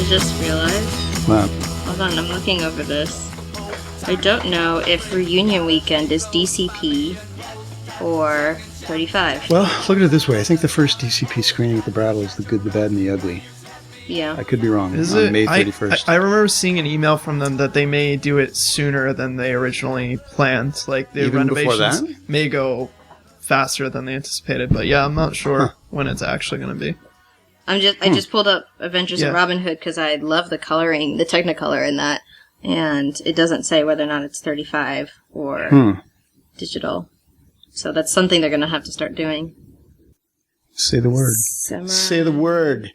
just realized. What? Hold on, I'm looking over this. I don't know if reunion weekend is DCP or 35. Well, look at it this way. I think the first DCP screening at the Brattle is The Good, the Bad, and the Ugly. Yeah. I could be wrong. Is on it? May 31st. I remember seeing an email from them that they may do it sooner than they originally planned. Like, the Even before renovations that? may go faster than they anticipated. But yeah, I'm not sure when it's actually going to be. I just pulled up Adventures of Robin Hood because I love the coloring, the Technicolor in that. And it doesn't say whether or not it's 35 or digital. So that's something they're going to have to start doing. Say the word. Say the word.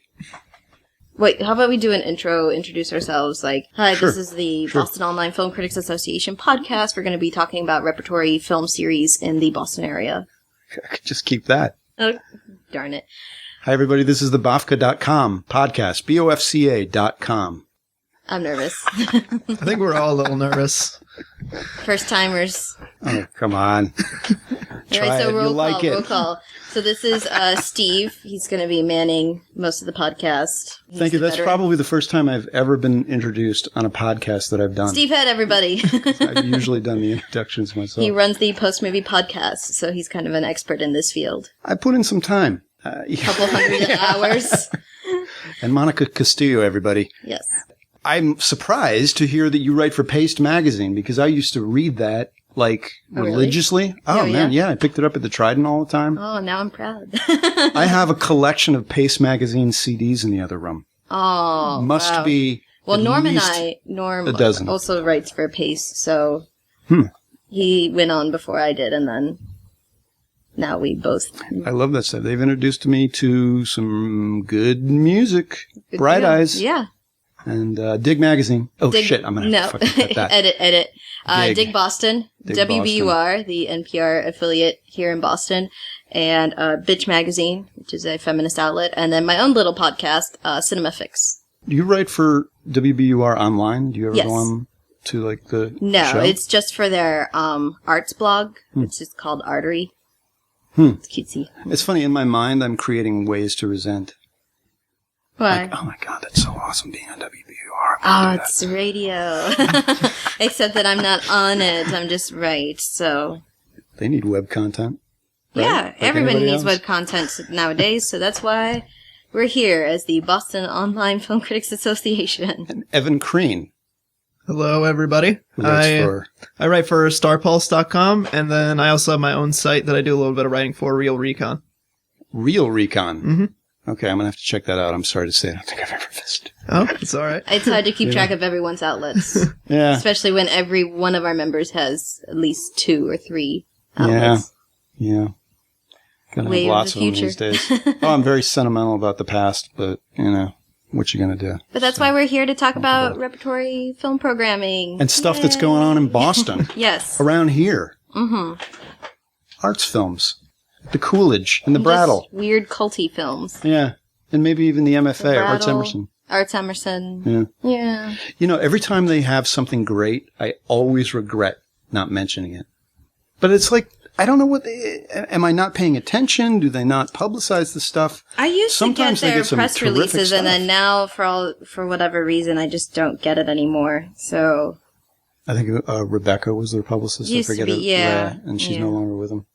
Wait, how about we do an intro, introduce ourselves, like, hi, Sure. this is the Boston Online Film Critics Association podcast. We're going to be talking about repertory film series in the Boston area. I could just keep that. Oh, darn it. Hi, everybody. This is the BOFCA.com podcast. BOFCA.com. I'm nervous. I think we're all a little nervous. First timers. Oh, come on. Try it. Roll You'll like it. Roll call. So this is Steve. He's going to be manning most of the podcast. Thank you. That's probably the first time I've ever been introduced on a podcast that I've done. Steve Head, everybody. I've usually done the introductions myself. He runs the post-movie podcast, so he's kind of an expert in this field. I put in some time. Couple hundred hours. And Monica Castillo, everybody. Yes. I'm surprised to hear that you write for Paste Magazine, because I used to read that, like, religiously. Really? Oh, man, yeah. I picked it up at the Trident all the time. Oh, now I'm proud. I have a collection of Paste Magazine CDs in the other room. Oh, Must be well, at Norm a dozen. also writes for Pace, so he went on before I did, and then now we both. I love that stuff. They've introduced me to some good music. Bright Eyes. Yeah. And Dig Magazine. Oh, shit. I'm going to fucking cut that. Edit. Dig Boston. Dig WBUR, Boston. the NPR affiliate here in Boston. And Bitch Magazine, which is a feminist outlet. And then my own little podcast, Cinema Fix. Do you write for WBUR online? Do you ever Yes. go on to, like, the No, show? it's just for their arts blog, which is called Artery. It's cutesy. It's funny. In my mind, I'm creating ways to resent. Why? Like, oh, my God, that's so awesome being on WBUR. Oh, it's radio. Except that I'm not on it. I'm just so. They need web content. Right? Yeah, Like everybody anybody needs else. web content nowadays, so that's why we're here as the Boston Online Film Critics Association. And Evan Crean, Hello, everybody. who writes for... I write for StarPulse.com, and then I also have my own site that I do a little bit of writing for, Real Recon. Real Recon. Mm-hmm. Okay, I'm going to have to check that out. I'm sorry to say, I don't think I've ever visited. Oh, it's all right. It's hard to keep track of everyone's outlets, Yeah. especially when every one of our members has at least 2 or 3 outlets. Yeah. Gotta have Wave of lots the of them future. these days. Oh, I'm very sentimental about the past, but, what you going to do? But that's why we're here to talk about repertory film programming. And stuff that's going on in Boston. Yes. Around here. Mm-hmm. Arts films. The Coolidge and the Brattle. Just weird culty films. Yeah. And maybe even the MFA, Arts Brattle, Emerson. Arts Emerson. Yeah. Yeah. Every time they have something great, I always regret not mentioning it. But it's like, I don't know am I not paying attention? Do they not publicize the stuff? I used Sometimes to they get their get some press terrific releases, and then stuff. now, for whatever reason, I just don't get it anymore. So I think Rebecca was their publicist. Used I to forget be, her. yeah. And she's Yeah. no longer with them.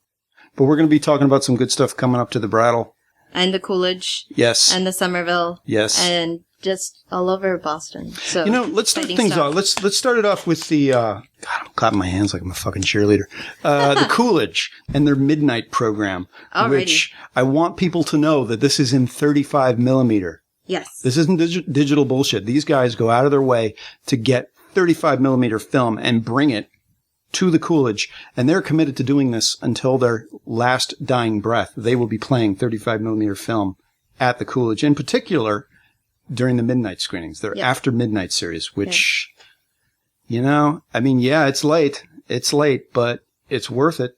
But we're going to be talking about some good stuff coming up to the Brattle. and the Coolidge, Yes. and the Somerville, Yes. and just all over Boston. So Let's start exciting things stuff. off. Let's start it off with the God, I'm clapping my hands like I'm a fucking cheerleader. The Coolidge and their midnight program, Alrighty. which I want people to know that this is in 35 millimeter. Yes. This isn't digital bullshit. These guys go out of their way to get 35 millimeter film and bring it to the Coolidge, and they're committed to doing this until their last dying breath. They will be playing 35 millimeter film at the Coolidge, in particular during the midnight screenings, their after midnight series, which, it's late. It's late, but it's worth it.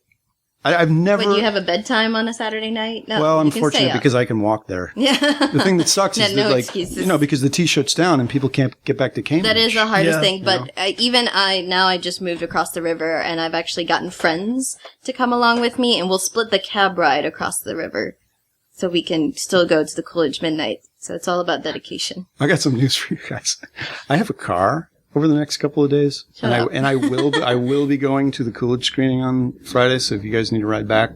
I've never... When you have a bedtime on a Saturday night? No, well, I'm you can fortunate stay up. because I can walk there. Yeah. The thing that sucks is No that, excuses. because the T shuts down and people can't get back to Cambridge. That is the hardest Yeah. thing, but I just moved across the river, and I've actually gotten friends to come along with me, and we'll split the cab ride across the river, so we can still go to the Coolidge midnight So it's all about dedication. I got some news for you guys. I have a car over the next couple of days, and I will be going to the Coolidge screening on Friday. So if you guys need to ride back,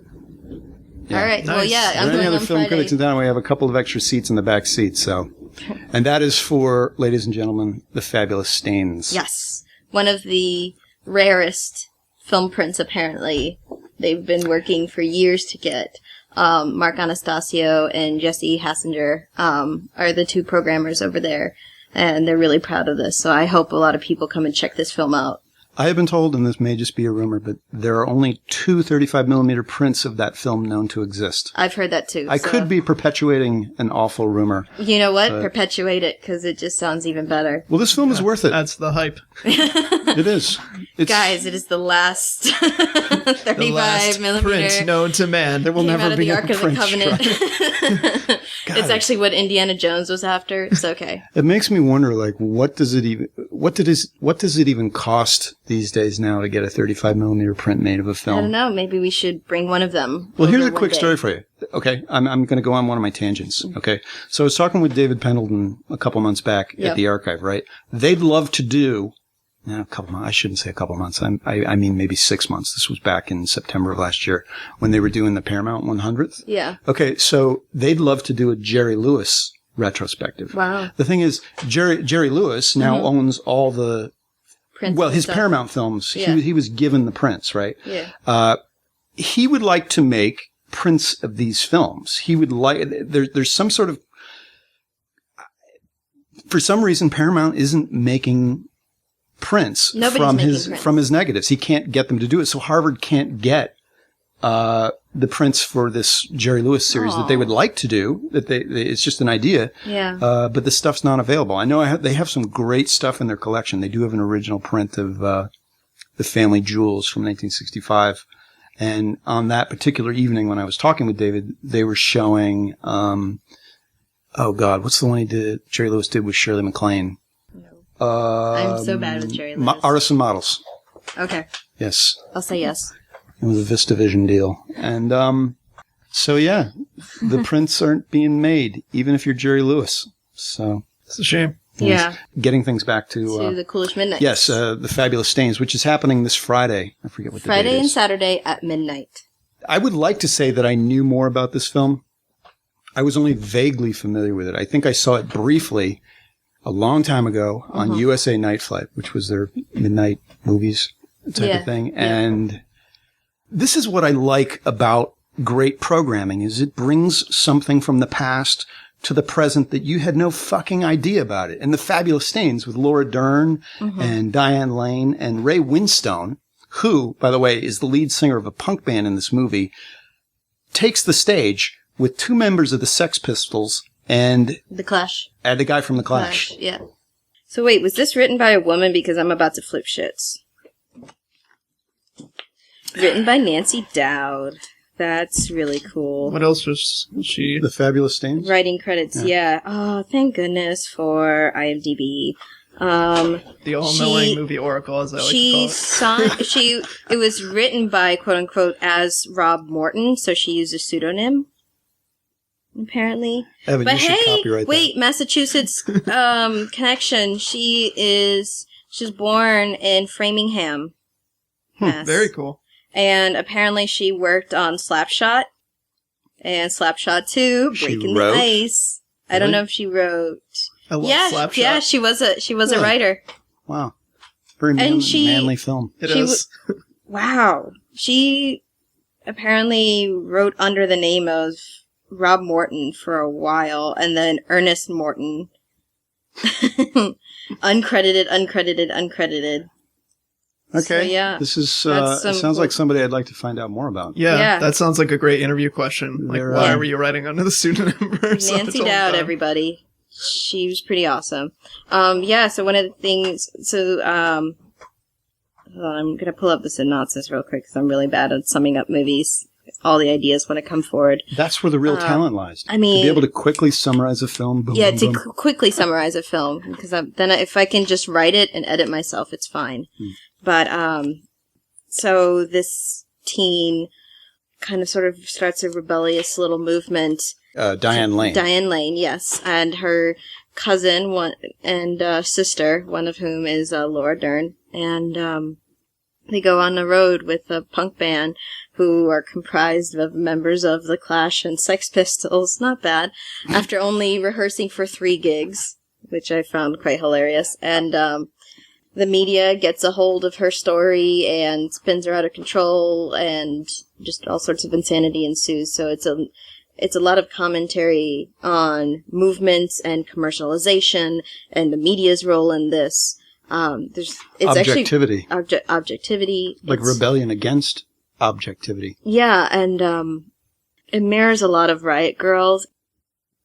all right. Nice. Well, yeah, I'm any going other on film Friday. critics in town, we have a couple of extra seats in the back seat. So, and that is for, ladies and gentlemen, The Fabulous Stains. Yes, one of the rarest film prints. Apparently, they've been working for years to get. Mark Anastasio and Jesse Hassinger are the two programmers over there, and they're really proud of this. So I hope a lot of people come and check this film out. I have been told, and this may just be a rumor, but there are only 2 35mm prints of that film known to exist. I've heard that too. I could be perpetuating an awful rumor. You know what? Perpetuate it, because it just sounds even better. Well, this film is worth it. That's the hype. It is. Guys, it is the last 35mm print known to man. There will came never out of be the a Ark of the print. Covenant. It's actually what Indiana Jones was after. It's okay. It makes me wonder, like, what does it even cost these days now to get a 35mm print made of a film? I don't know. Maybe we should bring one of them. Well, here's a over quick one day. story for you. Okay, I'm going to go on one of my tangents. Okay, so I was talking with David Pendleton a couple months back at the archive. Right, they'd love to do a couple months. I shouldn't say a couple months. I mean maybe 6 months. This was back in September of last year when they were doing the Paramount 100th. Yeah. Okay, so they'd love to do a Jerry Lewis retrospective. Wow. The thing is, Jerry Lewis now owns all the Prints well, and his stuff. Paramount films. Yeah. He was given the prints, right? Yeah. He would like to make prints of these films. He would like, there's some sort of, for some reason, Paramount isn't making prints from his negatives. He can't get them to do it. So Harvard can't get, the prints for this Jerry Lewis series that they would like to do. It's just an idea. Yeah. But the stuff's not available. I know they have some great stuff in their collection. They do have an original print of, The Family Jewels from 1965. And on that particular evening when I was talking with David, they were showing, oh God, what's the one Jerry Lewis did with Shirley MacLaine? I'm so bad with Jerry Lewis. Artists and Models. Okay. Yes. I'll say yes. It was a VistaVision deal. And, so yeah, the prints aren't being made, even if you're Jerry Lewis. So. It's a shame. Yeah. Getting things back to the Coolidge Midnight. Yes, The Fabulous Stains, which is happening this Friday. I forget what the date is. Friday and Saturday at midnight. I would like to say that I knew more about this film. I was only vaguely familiar with it. I think I saw it briefly a long time ago on USA Night Flight, which was their midnight movies type of thing. And this is what I like about great programming, is it brings something from the past to the present that you had no fucking idea about it. And The Fabulous Stains with Laura Dern and Diane Lane and Ray Winstone, who, by the way, is the lead singer of a punk band in this movie, takes the stage with 2 members of the Sex Pistols and The Clash. And the guy from The Clash. Yeah. So wait, was this written by a woman? Because I'm about to flip shits. Written by Nancy Dowd. That's really cool. What else was she? The Fabulous Stains? Writing credits, yeah. Oh, thank goodness for IMDb. The all-knowing movie oracle, as I like to call it. It was written by, quote-unquote, as Rob Morton, so she used a pseudonym, apparently. Evan, But you should hey, copyright wait, Massachusetts connection. She's born in Framingham, Mass. Very cool. And apparently she worked on Slapshot and Slapshot 2, Breaking the Ice. I don't know if she wrote. I love Slapshot. Yeah, she was a writer. Wow. Very manly film. It is. Wow. She apparently wrote under the name of Rob Morton for a while, and then Ernest Morton. uncredited. Okay. So, yeah. This is, it sounds like somebody I'd like to find out more about. Yeah, that sounds like a great interview question. Like, why were you writing under the pseudonym? Nancy Dowd, everybody. She was pretty awesome. So one of the things, hold on, I'm gonna pull up the synopsis real quick because I'm really bad at summing up movies. All the ideas want to come forward. That's where the real talent lies. I mean, to be able to quickly summarize a film. Boom, yeah, boom, to quickly summarize a film, because then if I can just write it and edit myself, it's fine. But so this teen kind of sort of starts a rebellious little movement Diane Lane. Diane Lane, yes. And her cousin and sister, one of whom is Laura Dern. And they go on the road with a punk band who are comprised of members of The Clash and Sex Pistols. Not bad. After only rehearsing for 3 gigs, which I found quite hilarious. And the media gets a hold of her story and spins her out of control, and just all sorts of insanity ensues. So it's a lot of commentary on movements and commercialization and the media's role in this. It's objectivity. Actually objectivity. Like rebellion against objectivity. Yeah, and it mirrors a lot of Riot Girls.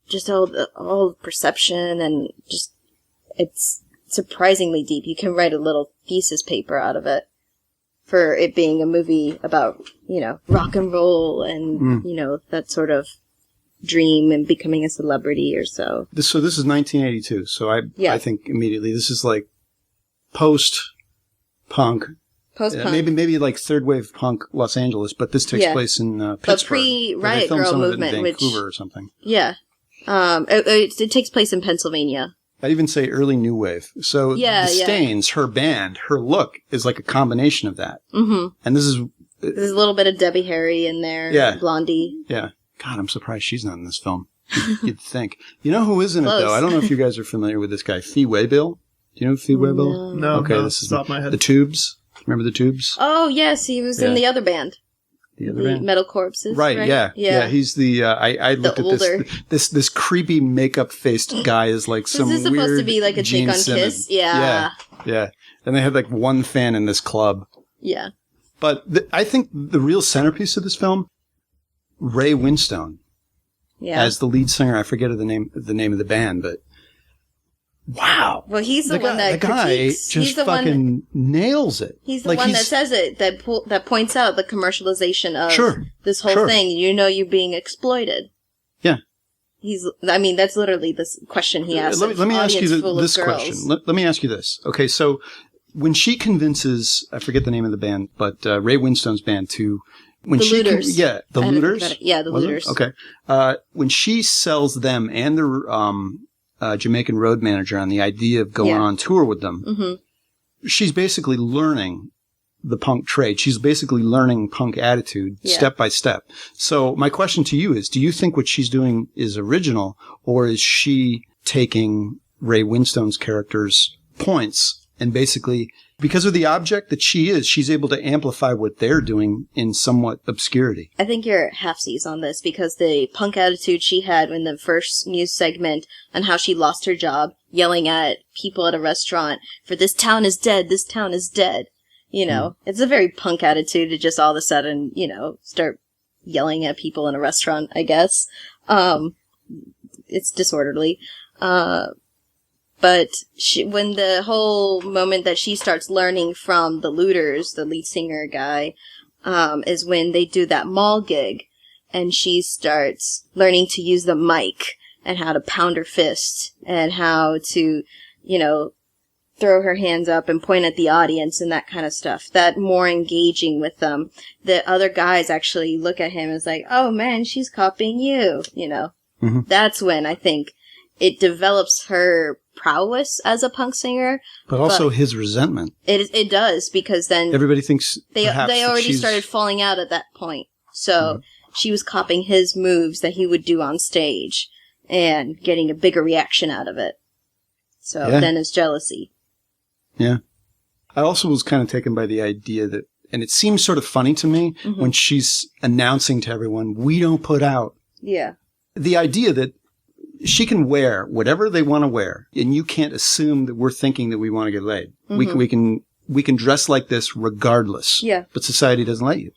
Just all the perception, and just it's surprisingly deep. You can write a little thesis paper out of it for it being a movie about, rock and roll and, that sort of dream and becoming a celebrity or so. This is 1982. So I think immediately this is like post-punk. Post-punk. Maybe like third wave punk Los Angeles, but this takes place in Pittsburgh. But pre-Riot Girl movement, in Vancouver or something. Yeah. It takes place in Pennsylvania. I'd even say early new wave. So the Stains, her band, her look is like a combination of that. Mm-hmm. And there's a little bit of Debbie Harry in there. Yeah. Blondie. Yeah. God, I'm surprised she's not in this film. You'd think. You know who is in it, though? I don't know if you guys are familiar with this guy, Fee Waybill. Do you know Fee Waybill? No. Okay, this is off my head. The Tubes. Remember the Tubes? Oh, yes. He was in the other band. The other band? Metal Corpses. Right, yeah. He's the, I looked at this creepy makeup faced guy is like some weird Is this supposed to be like a Gene take on Simmons. Kiss? Yeah. Yeah. And they had like one fan in this club. Yeah. But I think the real centerpiece of this film, Ray Winstone. Yeah. As the lead singer. I forget the name of the band, but wow. Well, he's the one that the guy just fucking nails it. He's the one that says it, that points out the commercialization of this whole thing. You're being exploited. Yeah. That's literally this question he asks. Let me ask you this question. Let me ask you this. Okay, so when she convinces, I forget the name of the band, but Ray Winstone's band to... When the Looters. The Looters? Yeah, the Looters. Okay. When she sells them and the Jamaican road manager on the idea of going on tour with them, she's basically learning the punk trade. She's basically learning punk attitude step by step. So my question to you is, do you think what she's doing is original, or is she taking Ray Winstone's character's points and basically... Because of the object that she's able to amplify what they're doing in somewhat obscurity. I think you're halfsies on this, because the punk attitude she had in the first news segment on how she lost her job, yelling at people at a restaurant for "this town is dead, this town is dead." It's a very punk attitude to just all of a sudden, start yelling at people in a restaurant, I guess. It's disorderly. But when the whole moment that she starts learning from the Looters, the lead singer guy, is when they do that mall gig, and she starts learning to use the mic and how to pound her fist and how to, throw her hands up and point at the audience and that kind of stuff. That more engaging with them. The other guys actually look at him as like, "Oh man, she's copying you," Mm-hmm. That's when I think it develops her prowess as a punk singer, but also his resentment. It does, because then everybody thinks they already started falling out at that point. So she was copying his moves that he would do on stage and getting a bigger reaction out of it. So then it's jealousy. Yeah, I also was kind of taken by the idea that, and it seems sort of funny to me when she's announcing to everyone, "We don't put out." Yeah, the idea that she can wear whatever they want to wear, and you can't assume that we're thinking that we want to get laid. Mm-hmm. We can dress like this regardless. Yeah. But society doesn't let you.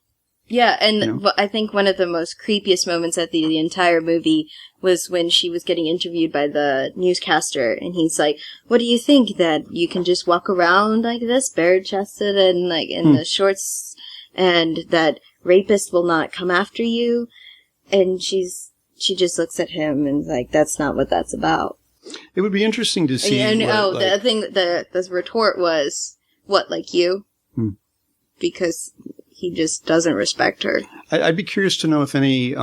Yeah, and I think one of the most creepiest moments at the entire movie was when she was getting interviewed by the newscaster, and he's like, "What do you think, that you can just walk around like this, bare-chested and like in the shorts, and that rapists will not come after you?" And she just looks at him and is like, "That's not what that's about." It would be interesting to see. The retort was, "What, like you?" Because he just doesn't respect her. I'd be curious to know if any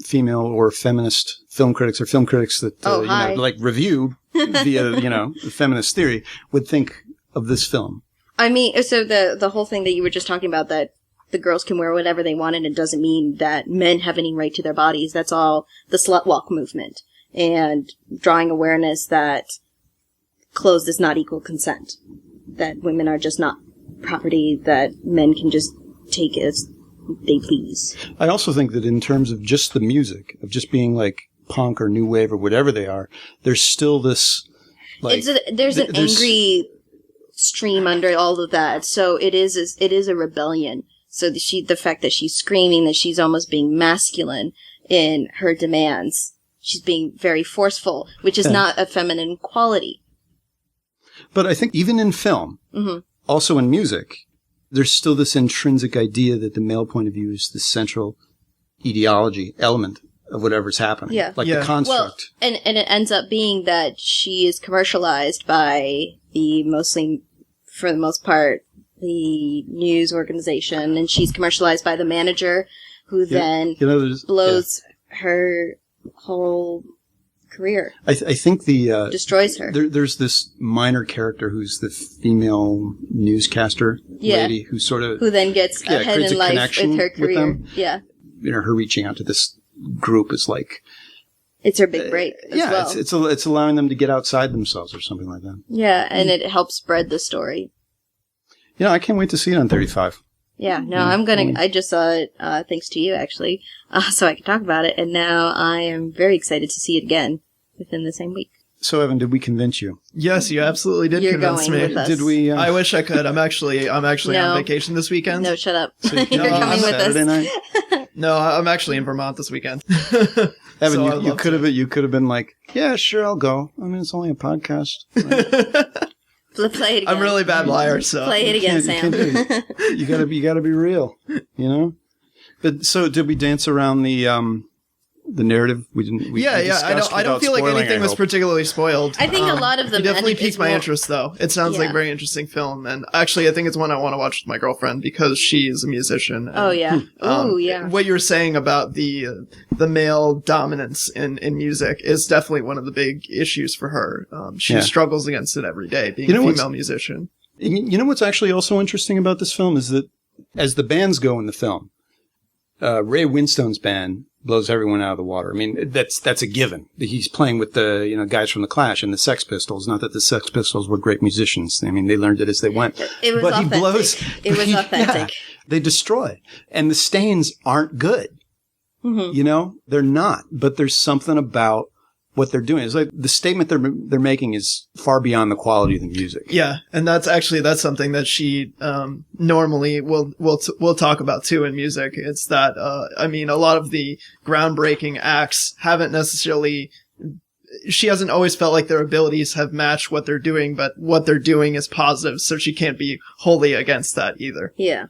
female or feminist film critics or film critics that like review via the feminist theory would think of this film. I mean, so the whole thing that you were just talking about, that the girls can wear whatever they want and it doesn't mean that men have any right to their bodies. That's all the slut walk movement and drawing awareness that clothes does not equal consent, that women are just not property that men can just take as they please. I also think that in terms of just the music, of just being like punk or new wave or whatever they are, there's still this like there's an angry stream under all of that. So it is a rebellion. So the fact that she's screaming, that she's almost being masculine in her demands. She's being very forceful, which is not a feminine quality. But I think even in film, also in music, there's still this intrinsic idea that the male point of view is the central ideology element of whatever's happening. Yeah. Like the construct. Well, and it ends up being that she is commercialized by for the most part, the news organization, and she's commercialized by the manager, who then blows her whole career. I think destroys her. There's this minor character who's the female newscaster lady who then gets ahead in life with her career. Her reaching out to this group is like it's her big break. It's allowing them to get outside themselves or something like that. Yeah, and it helps spread the story. I can't wait to see it on 35. Yeah, no, I just saw it, thanks to you, actually, so I could talk about it, and now I am very excited to see it again within the same week. So, Evan, did we convince you? Yes, you absolutely did convince me. With us. Did we? I wish I could. I'm actually on vacation this weekend. No, shut up. So you're coming with us. Night? No, I'm actually in Vermont this weekend. Evan, so you could have been like, yeah, sure, I'll go. I mean, it's only a podcast. Right? Play it again. I'm a really bad liar, so play it again, Sam. You gotta be real, But so, did we dance around the narrative? We didn't. I don't feel like anything was particularly spoiled. I think a lot of them. It definitely piqued my interest, though. It sounds like a very interesting film, and actually, I think it's one I want to watch with my girlfriend because she is a musician. And, what you were saying about the male dominance in music is definitely one of the big issues for her. She struggles against it every day, being a female musician. You know what's actually also interesting about this film is that as the bands go in the film, Ray Winstone's band blows everyone out of the water. I mean, that's a given. He's playing with the guys from the Clash and the Sex Pistols. Not that the Sex Pistols were great musicians. I mean, they learned it as they went. It was authentic. It was authentic. They destroy, and the Stains aren't good. Mm-hmm. They're not. But there's something about what they're doing. It's like the statement they're making is far beyond the quality of the music. Yeah, and that's something that she normally will talk about too in music. It's that a lot of the groundbreaking acts haven't necessarily. She hasn't always felt like their abilities have matched what they're doing, but what they're doing is positive, so she can't be wholly against that either. Yeah.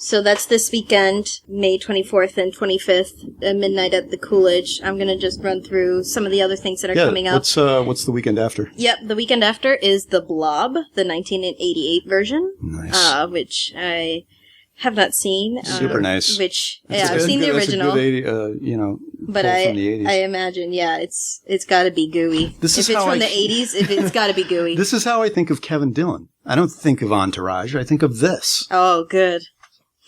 So that's this weekend, May 24th and 25th, at midnight at the Coolidge. I'm going to just run through some of the other things that are coming up. What's the weekend after? Yep, the weekend after is The Blob, the 1988 version. Nice. Which I have not seen. Super nice. I've seen the original. That's a good but from the 80s. I imagine, it's got to be gooey. If it's from the 80s, it's got to be gooey. This is how I think of Kevin Dillon. I don't think of Entourage. I think of this. Oh, good.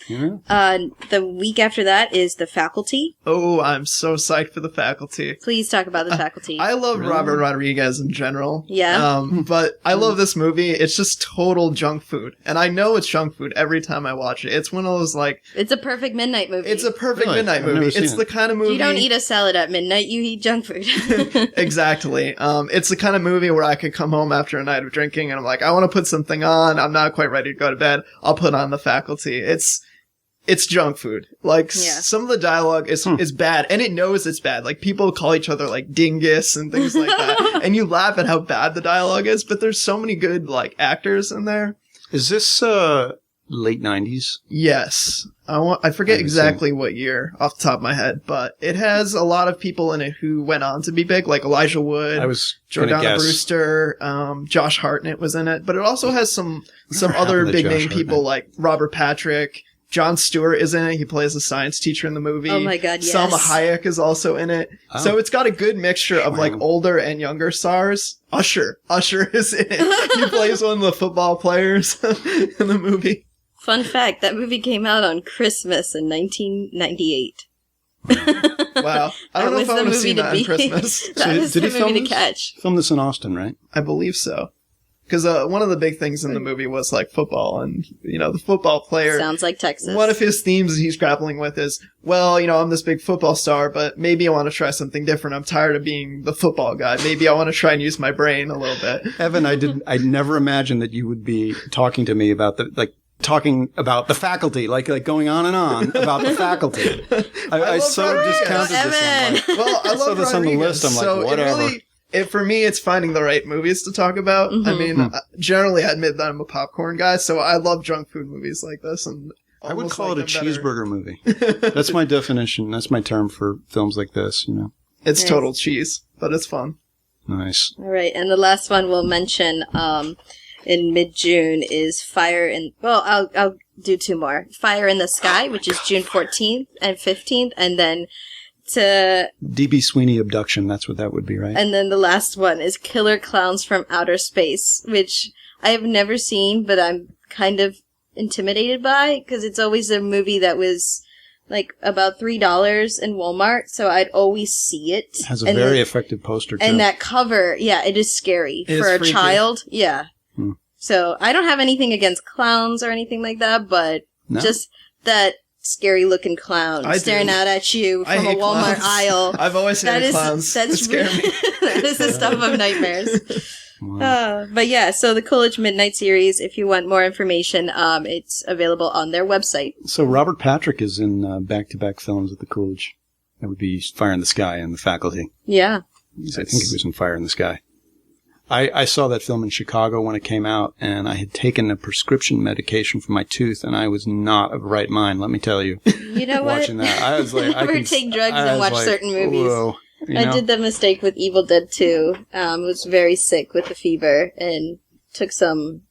Yeah. The week after that is The Faculty. Oh, I'm so psyched for The Faculty. Please talk about The Faculty. I love Robert Rodriguez in general. Yeah. But I love this movie. It's just total junk food. And I know it's junk food every time I watch it. It's one of those it's a perfect midnight movie. It's a perfect midnight movie. It's the kind of movie... You don't eat a salad at midnight, you eat junk food. Exactly. It's the kind of movie where I could come home after a night of drinking and I'm like, I want to put something on. I'm not quite ready to go to bed. I'll put on The Faculty. It's junk food. Some of the dialogue is bad, and it knows it's bad. Like, people call each other, dingus and things like that. And you laugh at how bad the dialogue is, but there's so many good, actors in there. Is this, late 90s? Yes. I forget exactly what year off the top of my head, but it has a lot of people in it who went on to be big, like Elijah Wood, Jordana Brewster, Josh Hartnett was in it, but it also has some other big name people like Robert Patrick, Jon Stewart is in it. He plays a science teacher in the movie. Oh my god, yes. Salma Hayek is also in it. Oh. So it's got a good mixture of like older and younger stars. Usher is in it. He plays one of the football players in the movie. Fun fact, that movie came out on Christmas in 1998. Wow. I don't know if I would have seen that on Christmas. That was the movie to catch. Film this in Austin, right? I believe so. Because one of the big things in the movie was like football, and the football player. Sounds like Texas. One of his themes he's grappling with is, well, I'm this big football star, but maybe I want to try something different. I'm tired of being the football guy. Maybe I want to try and use my brain a little bit. Evan, I never imagined that you would be talking to me about talking about the faculty, like going on and on about the faculty. I so discounted this. Well, I love this on the list. I'm like, whatever. For me, it's finding the right movies to talk about. Mm-hmm. I mean, generally, I admit that I'm a popcorn guy, so I love junk food movies like this. And I would call it a cheeseburger movie. That's my definition. That's my term for films like this, It's total cheese, but it's fun. Nice. All right, and the last one we'll mention in mid-June is I'll do two more. Fire in the Sky, which is June 14th and 15th, and then D.B. Sweeney Abduction, that's what that would be, right? And then the last one is Killer Clowns from Outer Space, which I have never seen, but I'm kind of intimidated by, because it's always a movie that was like about $3 in Walmart, so I'd always see it. It has a very effective poster, too. And that cover, it is scary for a child. Yeah. So I don't have anything against clowns or anything like that, but just that scary looking clown staring out at you from a Walmart aisle. I've always hated clowns. That scare me. That is the stuff of nightmares. Wow. But yeah, so the Coolidge Midnight series, if you want more information, it's available on their website. So Robert Patrick is in back-to-back films at the Coolidge. That would be Fire in the Sky and The Faculty. Yeah. I think he was in Fire in the Sky. I saw that film in Chicago when it came out, and I had taken a prescription medication for my tooth, and I was not of right mind, let me tell you. You know what? Watching that, I was like, never take drugs and watch certain movies. Whoa, I did the mistake with Evil Dead 2. Was very sick with the fever, and took some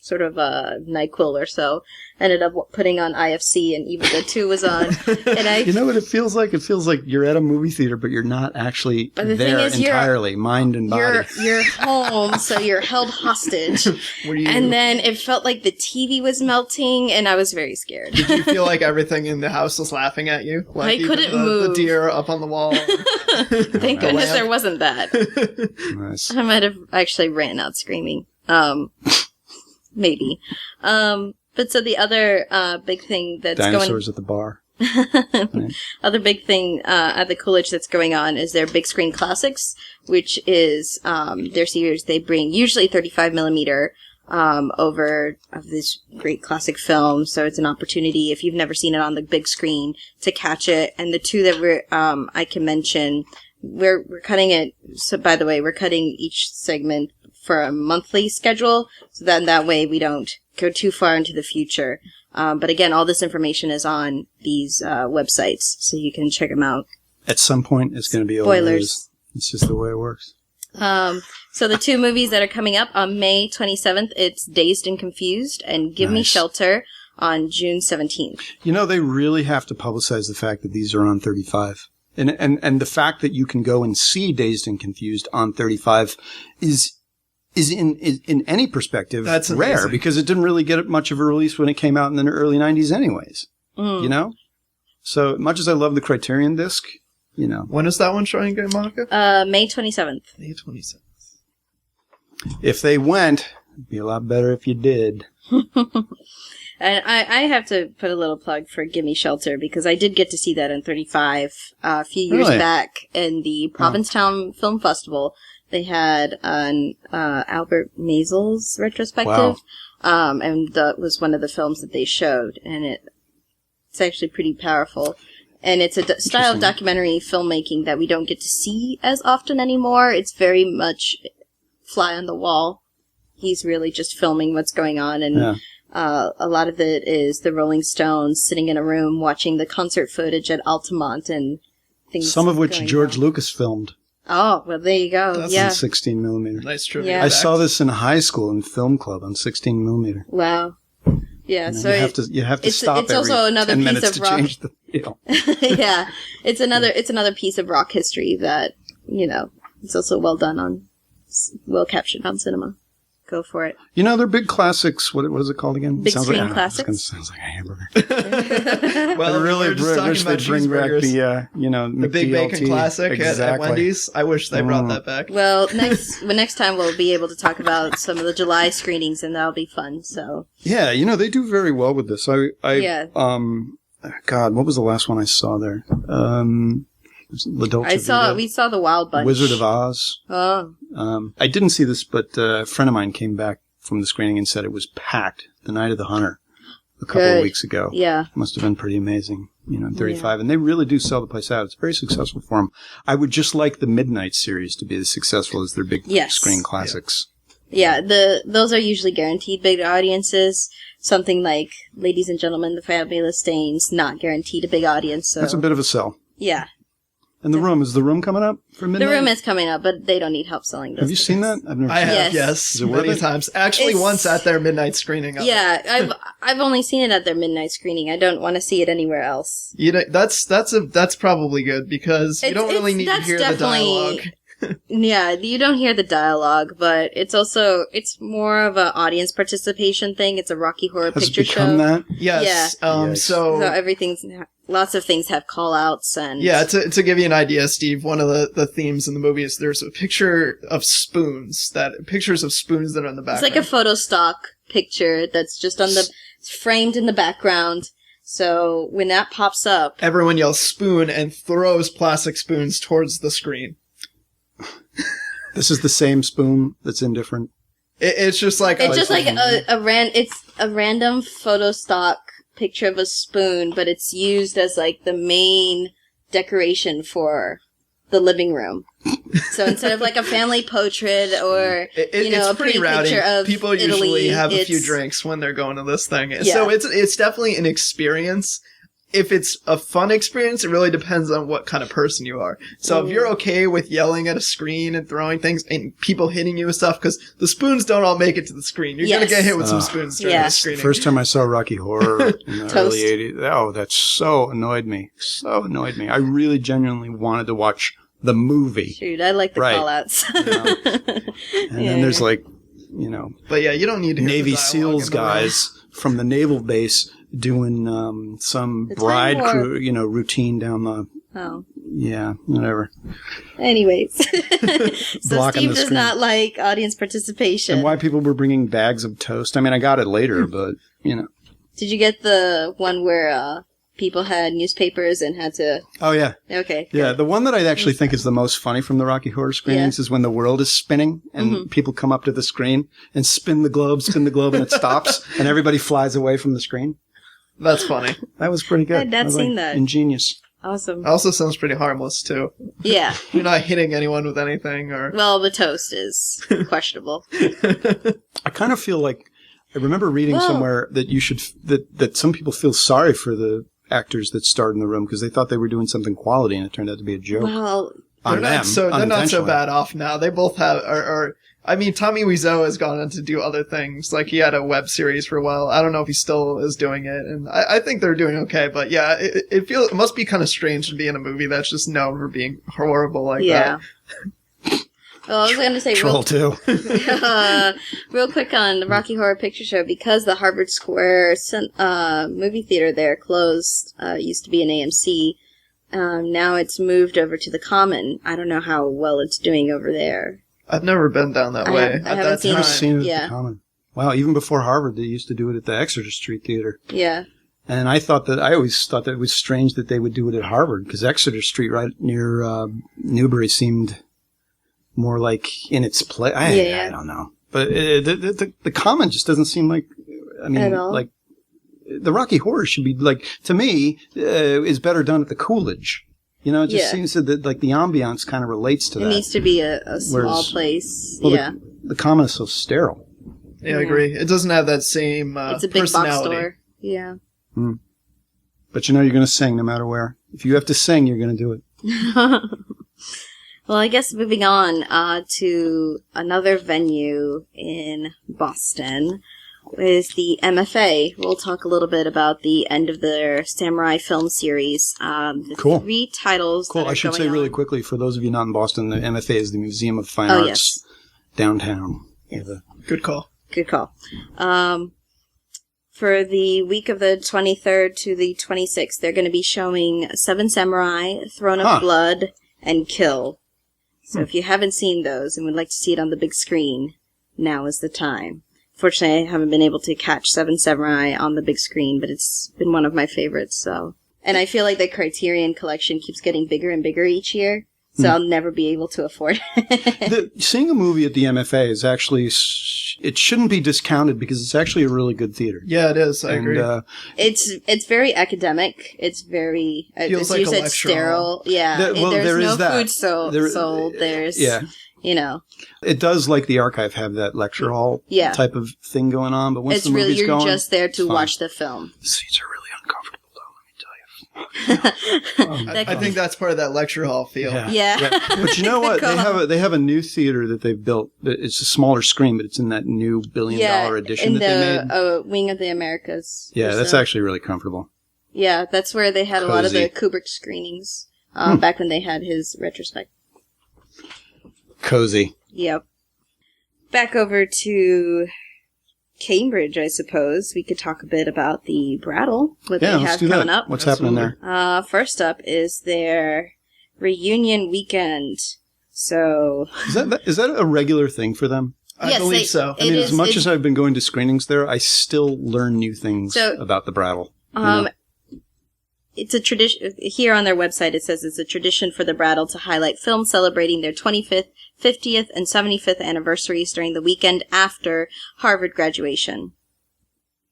sort of NyQuil or so. Ended up putting on IFC, and Evil Dead 2 was on. And you know what it feels like? It feels like you're at a movie theater, but you're not actually there entirely, mind and body. You're home, so you're held hostage. And then it felt like the TV was melting, and I was very scared. Did you feel like everything in the house was laughing at you? Like I couldn't move. The deer up on the wall. Thank goodness there wasn't that. Nice. I might have actually ran out screaming. Maybe. But so the other big thing that's Dinosaurs at the bar. Right. Other big thing at the Coolidge that's going on is their Big Screen Classics, which is their series. They bring usually 35 millimeter over of this great classic film. So it's an opportunity, if you've never seen it on the big screen, to catch it. And the two that I can mention, we're cutting it. So by the way, we're cutting each segment for a monthly schedule, so then that way we don't go too far into the future. But again, all this information is on these websites, so you can check them out. At some point, it's going to be spoilers. It's just the way it works. So the two movies that are coming up on May 27th, it's Dazed and Confused and Give Me Shelter on June 17th. They really have to publicize the fact that these are on 35. And the fact that you can go and see Dazed and Confused on 35 is in any perspective that's rare, amazing. because it didn't really get much of a release when it came out in the early 90s anyways. So much as I love the Criterion disc, When is that one showing again, Monica? May 27th. May 27th. If they went, it'd be a lot better if you did. And I have to put a little plug for Gimme Shelter, because I did get to see that in 35 a few years back in the Provincetown Film Festival. They had an Albert Maysles retrospective, and that was one of the films that they showed, and it's actually pretty powerful. And it's a style of documentary filmmaking that we don't get to see as often anymore. It's very much fly on the wall. He's really just filming what's going on, and a lot of it is the Rolling Stones sitting in a room watching the concert footage at Altamont and things. Some of which George Lucas filmed. Oh, well, there you go. That's on 16 millimeter. Nice trivia. Yeah. I saw this in high school in film club on 16 millimeter. Wow. Yeah, so you have to stop. It's also another 10 piece of rock. Change the, yeah, it's another piece of rock history that it's also well captured on cinema. Go for it. They're big classics. What is it called again? Big screen classics. Sounds like a hamburger. Well, I really wish they'd bring back the Big Bacon Classic at Wendy's. I wish they brought that back. Well, next time we'll be able to talk about some of the July screenings, and that'll be fun. So yeah, they do very well with this. God, what was the last one I saw there? We saw the Wild Bunch. Wizard of Oz. Oh. I didn't see this, but a friend of mine came back from the screening and said it was packed the night of the Hunter a couple of weeks ago. Yeah. Must have been pretty amazing, 35. And they really do sell the place out. It's very successful for them. I would just like the Midnight series to be as successful as their big screen classics. Yeah, those are usually guaranteed big audiences. Something like Ladies and Gentlemen, The Fabulous Stains, not guaranteed a big audience. So. That's a bit of a sell. Yeah. And is the Room coming up for Midnight? The Room is coming up, but they don't need help selling those. Have you seen that? I've never seen it. Yes. Many times. Actually, once at their midnight screening. Yeah, I've only seen it at their midnight screening. I don't want to see it anywhere else. That's probably good because you don't really need to hear the dialogue. Yeah, you don't hear the dialogue, but it's more of an audience participation thing. It's a Rocky Horror Picture Show. Has it become that? Yes. Yeah. So lots of things have call-outs and... Yeah, to give you an idea, Steve, one of the themes in the movie is there's a pictures of spoons that are in the background. It's like a photo stock picture that's just framed in the background. So when that pops up... Everyone yells spoon and throws plastic spoons towards the screen. This is the same spoon that's in different... It's just like a random photo stock picture of a spoon, but it's used as like the main decoration for the living room. So instead of like a family portrait or it's a pretty rowdy picture of people Italy, usually have a few drinks when they're going to this thing. Yeah. So it's definitely an experience. If it's a fun experience, it really depends on what kind of person you are. So if you're okay with yelling at a screen and throwing things and people hitting you with stuff, because the spoons don't all make it to the screen. You're going to get hit with some spoons during the screening. First time I saw Rocky Horror in the early 80s. Oh, that so annoyed me. I really genuinely wanted to watch the movie. Shoot, I like the call-outs. And then there's like, But yeah, you don't need to hear Navy the SEALs guys from the naval base doing some bride crew, routine down the... Oh. Yeah, whatever. Anyways. So Steve does not like audience participation. And why people were bringing bags of toast. I mean, I got it later, but, Did you get the one where people had newspapers and had to... Oh, yeah. Okay. Yeah, the one that I actually think is the most funny from the Rocky Horror screenings is when the world is spinning and people come up to the screen and spin the globe, and it stops and everybody flies away from the screen. That's funny. That was pretty good. I had not seen that. Ingenious. Awesome. Also sounds pretty harmless, too. Yeah. You're not hitting anyone with anything, or... Well, the toast is questionable. I kind of feel like... I remember reading somewhere that that some people feel sorry for the actors that starred in the room because they thought they were doing something quality and it turned out to be a joke. Well... They're not so bad off now. They both have... I mean, Tommy Wiseau has gone on to do other things. Like, he had a web series for a while. I don't know if he still is doing it. And I think they're doing okay. But yeah, it must be kind of strange to be in a movie that's just known for being horrible like that. Well, I was going to say Troll 2. Real quick on the Rocky Horror Picture Show, because the Harvard Square movie theater there closed, used to be an AMC. Now it's moved over to the Common. I don't know how well it's doing over there. I've never been down that way. I haven't seen it at the Common. Wow, even before Harvard, they used to do it at the Exeter Street Theater. Yeah. And I always thought that it was strange that they would do it at Harvard, because Exeter Street right near Newbury seemed more like in its place. I don't know. But the Common just doesn't seem like, at all. Like, the Rocky Horror should be, like, to me, is better done at the Coolidge. It just seems that like the ambiance kind of relates to that. It needs to be a small place. The Common is so sterile. Yeah, I agree. It doesn't have that same it's a big box store. Yeah. But you're going to sing no matter where. If you have to sing, you're going to do it. Well, I guess moving on to another venue in Boston. is the MFA. We'll talk a little bit about the end of their samurai film series. Cool. 3 titles. Cool. I should say really quickly, for those of you not in Boston, the MFA is the Museum of Fine Arts downtown. Yeah, Good call. Good call. For the week of the 23rd to the 26th, they're going to be showing Seven Samurai, Throne of Blood, and Kill. So if you haven't seen those and would like to see it on the big screen, now is the time. Fortunately, I haven't been able to catch Seven Samurai on the big screen, but it's been one of my favorites. So, and I feel like the Criterion collection keeps getting bigger and bigger each year, so I'll never be able to afford it. Seeing a movie at the MFA is actually, it shouldn't be discounted because it's actually a really good theater. Yeah, it is. I agree. It's very academic. It's very, feels like a lecture sterile. Yeah. There's no food sold. There's, you know. It does, like the archive, have that lecture hall type of thing going on, but once the movie's going, you're just there to watch the film. The seats are really uncomfortable, though, let me tell you. I think that's part of that lecture hall feel. Yeah. But you know what? They have a new theater that they've built. It's a smaller screen, but it's in that new $1 billion edition that they made. Wing of the Americas. Yeah, that's actually really comfortable. Yeah, that's where they had a lot of the Kubrick screenings back when they had his retrospect. Cozy. Yep. Back over to Cambridge, I suppose. We could talk a bit about the Brattle, what they have coming up. What's happening there? First up is their reunion weekend. So is that a regular thing for them? I believe so. I mean, as much as I've been going to screenings there, I still learn new things about the Brattle. It's a tradition. Here on their website, it says it's a tradition for the Brattle to highlight films celebrating their 25th, 50th, and 75th anniversaries during the weekend after Harvard graduation.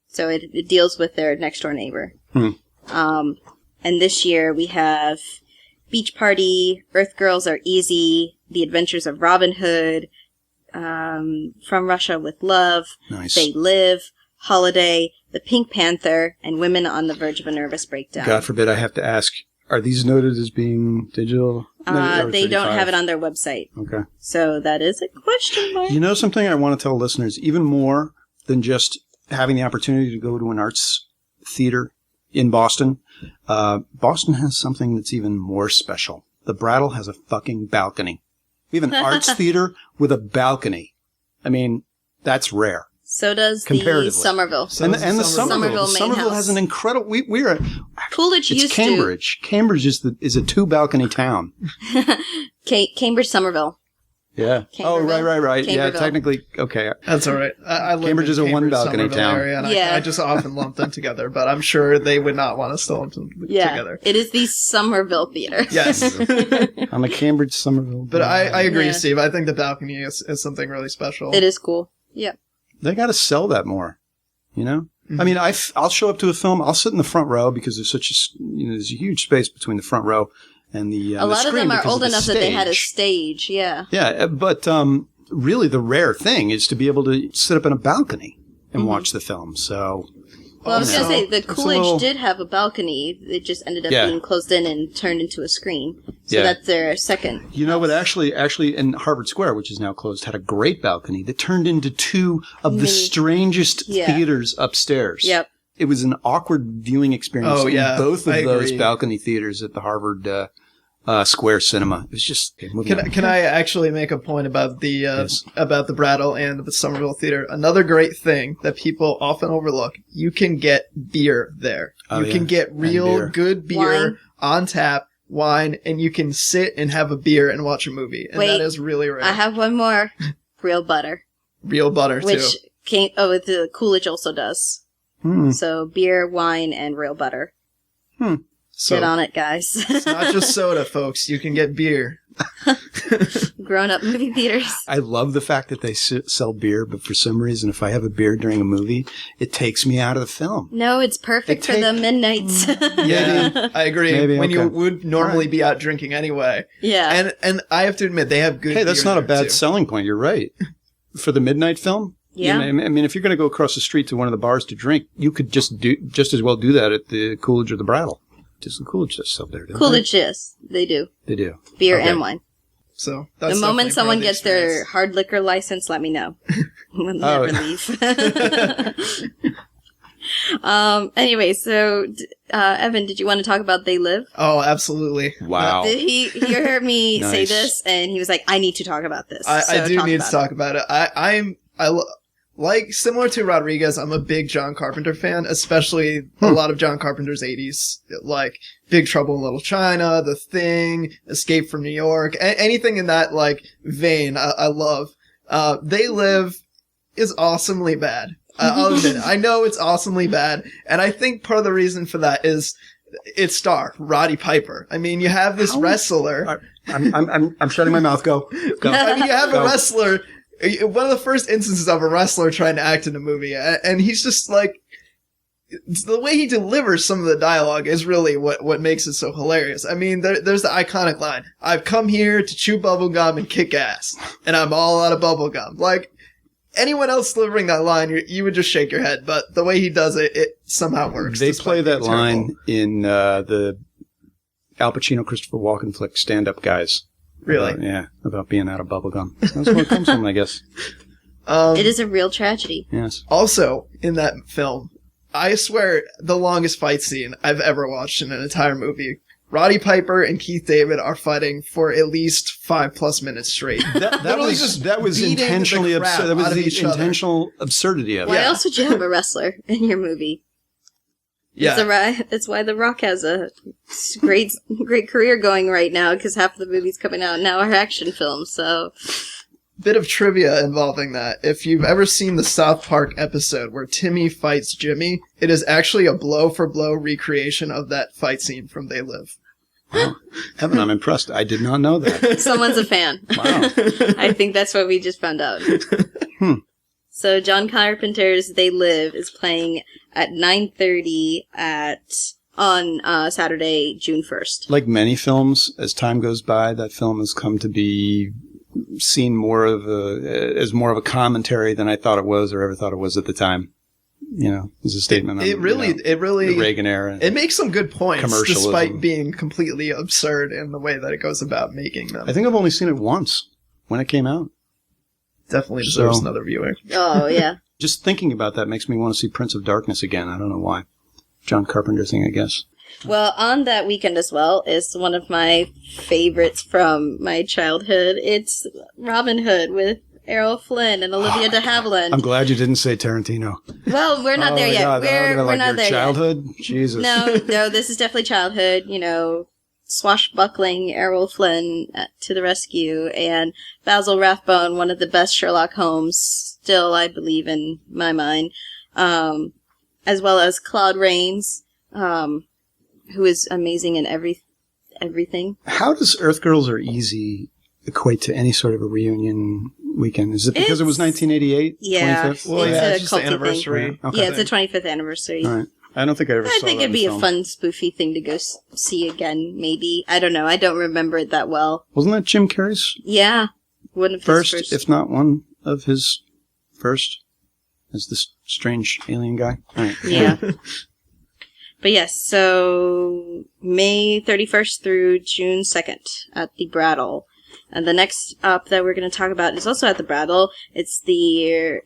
So it deals with their next-door neighbor. And this year we have Beach Party, Earth Girls Are Easy, The Adventures of Robin Hood, From Russia with Love, They Live, Holiday, The Pink Panther, and Women on the Verge of a Nervous Breakdown. God forbid I have to ask, are these noted as being digital? They don't have it on their website. Okay. So that is a question mark. You know something I want to tell listeners, even more than just having the opportunity to go to an arts theater in Boston, Boston has something that's even more special. The Brattle has a fucking balcony. We have an arts theater with a balcony. I mean, that's rare. So does the Somerville. And the Somerville. Somerville has an incredible... We're Coolidge used Cambridge. to... Cambridge is a 2-balcony town. Cambridge, Somerville. Yeah. Oh, right. Yeah, technically, okay. That's all right. I live Cambridge is a 1-balcony town. Area, and I just often lump them together, but I'm sure they would not want us to lump them together. It is the Somerville Theater. Yes. I'm a Cambridge, Somerville. But I agree, Steve. I think the balcony is something really special. It is cool. Yeah. They got to sell that more, you know? Mm-hmm. I mean, I'll show up to a film. I'll sit in the front row because there's there's a huge space between the front row and the a lot the of them are old enough that they had a stage. Yeah. Yeah, but really the rare thing is to be able to sit up in a balcony and watch the film. So. Well, I was going to say, the Coolidge did have a balcony. It just ended up being closed in and turned into a screen. So that's their second. You know what? Actually, in Harvard Square, which is now closed, had a great balcony that turned into 2 of the strangest theaters upstairs. Yep. It was an awkward viewing experience in both of those balcony theaters at the Harvard Square Cinema. It was just... Can I actually make a point about the Brattle and the Somerville Theater? Another great thing that people often overlook, you can get beer there. You can get real good beer on tap, wine, and you can sit and have a beer and watch a movie. And that is really rare. I have one more. Real butter. Real butter, too. Which the Coolidge also does. So beer, wine, and real butter. Get on it, guys. It's not just soda, folks. You can get beer. Grown-up movie theaters. I love the fact that they sell beer, but for some reason, if I have a beer during a movie, it takes me out of the film. No, it's perfect for the midnights. Yeah, I agree. Maybe, you would normally be out drinking anyway. Yeah. And I have to admit, they have good beer. Hey, that's not a bad selling point. You're right. For the midnight film? Yeah. I mean, if you're going to go across the street to one of the bars to drink, you could just as well do that at the Coolidge or the Brattle. Does the Coolidge just sell there? Coolidge, yes. They do. They do. Beer and wine. So that's the moment someone gets their hard liquor license, let me know. We'll never leave. Anyway, so Evan, did you want to talk about They Live? Oh, absolutely. Wow. He heard me say this, and he was like, "I need to talk about this." I do need to talk about it. Like, similar to Rodriguez, I'm a big John Carpenter fan, especially a lot of John Carpenter's 80s, like Big Trouble in Little China, The Thing, Escape from New York, anything in that, like, vein, I love. They Live is awesomely bad. I'll admit it. I know it's awesomely bad, and I think part of the reason for that is its star, Roddy Piper. I mean, you have this wrestler. I'm shutting my mouth. Go. I mean, you have a wrestler. One of the first instances of a wrestler trying to act in a movie, and he's just like, the way he delivers some of the dialogue is really what makes it so hilarious. I mean, there's the iconic line, "I've come here to chew bubblegum and kick ass, and I'm all out of bubblegum." Like, anyone else delivering that line, you would just shake your head, but the way he does it, it somehow works. They play that line in the Al Pacino, Christopher Walken flick, Stand Up Guys. Really? About being out of bubblegum. That's where it comes from, I guess. It is a real tragedy. Yes. Also, in that film, I swear, the longest fight scene I've ever watched in an entire movie. Roddy Piper and Keith David are fighting for at least 5+ minutes straight. That was intentionally absurd. That was the intentional absurdity of it. Why else would you have a wrestler in your movie? Yeah. It's why The Rock has a great career going right now, because half of the movies coming out now are action films, so. Bit of trivia involving that. If you've ever seen the South Park episode where Timmy fights Jimmy, it is actually a blow-for-blow recreation of that fight scene from They Live. Wow. Evan, I'm impressed. I did not know that. Someone's a fan. Wow. I think that's what we just found out. So John Carpenter's They Live is playing at 9:30 on Saturday, June 1st. Like many films, as time goes by, that film has come to be seen as more of a commentary than I thought it was or ever thought it was at the time. You know, it's a statement. It really, the Reagan era. It makes some good points, Commercialism. despite being completely absurd in the way that it goes about making them. I think I've only seen it once when it came out. Definitely deserves another viewing. Oh, yeah. Just thinking about that makes me want to see Prince of Darkness again. I don't know why. John Carpenter thing, I guess. Well, on that weekend as well is one of my favorites from my childhood. It's Robin Hood with Errol Flynn and Olivia de Havilland. I'm glad you didn't say Tarantino. Well, we're not there yet. God, We're not there childhood? Yet. Jesus. No, this is definitely childhood. You know, swashbuckling Errol Flynn to the rescue, and Basil Rathbone, one of the best Sherlock Holmes, still, I believe, in my mind, as well as Claude Rains, who is amazing in everything. How does Earth Girls Are Easy equate to any sort of a reunion weekend? Is it because it was 1988? Yeah. 25th? Well, it's just the anniversary. Thing. Okay. Yeah, it's the 25th anniversary. All right. I don't think I ever saw that. I think it'd be a fun, spoofy thing to go see again, maybe. I don't know. I don't remember it that well. Wasn't that Jim Carrey's? Yeah. One of his first. If not one of his first, as this strange alien guy. All right. Yeah. But yes, so May 31st through June 2nd at the Brattle. And the next up that we're going to talk about is also at the Brattle. It's their